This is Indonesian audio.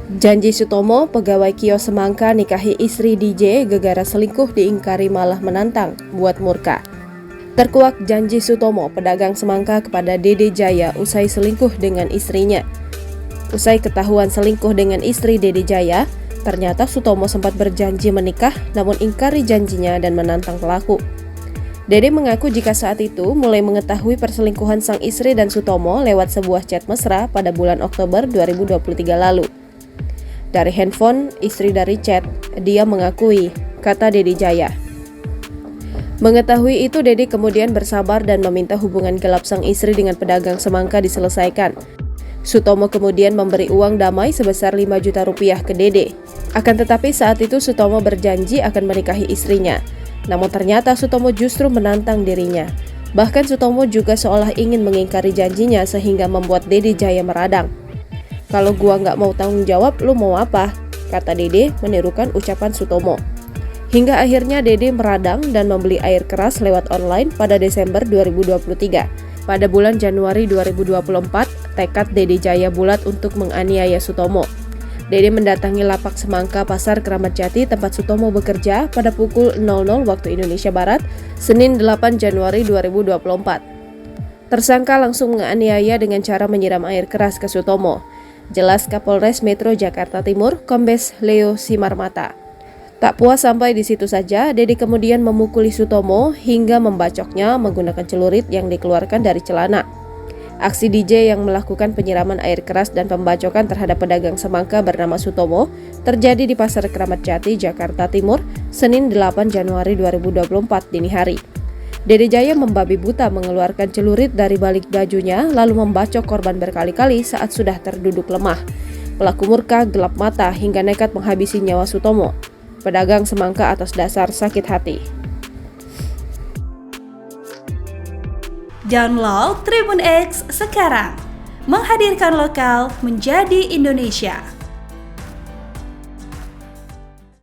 Janji Sutomo, pegawai kios semangka nikahi istri DJ gegara selingkuh diingkari malah menantang, buat murka. Terkuak janji Sutomo, pedagang semangka kepada Dede Jaya usai selingkuh dengan istrinya. Usai ketahuan selingkuh dengan istri Dede Jaya, ternyata Sutomo sempat berjanji menikah namun ingkari janjinya dan menantang pelaku. Dede mengaku jika saat itu mulai mengetahui perselingkuhan sang istri dan Sutomo lewat sebuah chat mesra pada bulan Oktober 2023 lalu. Dari handphone istri dari chat, dia mengakui, kata Dede Jaya. Mengetahui itu, Dede kemudian bersabar dan meminta hubungan gelap sang istri dengan pedagang semangka diselesaikan. Sutomo kemudian memberi uang damai sebesar 5 juta rupiah ke Dede. Akan tetapi saat itu Sutomo berjanji akan menikahi istrinya. Namun ternyata Sutomo justru menantang dirinya. Bahkan Sutomo juga seolah ingin mengingkari janjinya sehingga membuat Dede Jaya meradang. Kalau gua nggak mau tanggung jawab, lu mau apa? Kata Dede menirukan ucapan Sutomo. Hingga akhirnya Dede meradang dan membeli air keras lewat online pada Desember 2023. Pada bulan Januari 2024, tekad Dede Jaya bulat untuk menganiaya Sutomo. Dede mendatangi lapak semangka Pasar Kramat Jati tempat Sutomo bekerja pada pukul 00 waktu Indonesia Barat, Senin 8 Januari 2024. Tersangka langsung menganiaya dengan cara menyiram air keras ke Sutomo. Jelas Kapolres Metro Jakarta Timur, Kombes Leo Simarmata. Tak puas sampai di situ saja, Dede kemudian memukuli Sutomo hingga membacoknya menggunakan celurit yang dikeluarkan dari celana. Aksi DJ yang melakukan penyiraman air keras dan pembacokan terhadap pedagang semangka bernama Sutomo terjadi di Pasar Kramat Jati, Jakarta Timur, Senin 8 Januari 2024 dini hari. Dede Jaya membabi buta mengeluarkan celurit dari balik bajunya lalu membacok korban berkali-kali saat sudah terduduk lemah. Pelaku murka gelap mata hingga nekat menghabisi nyawa Sutomo, pedagang semangka atas dasar sakit hati. Download Tribun X sekarang, menghadirkan lokal menjadi Indonesia.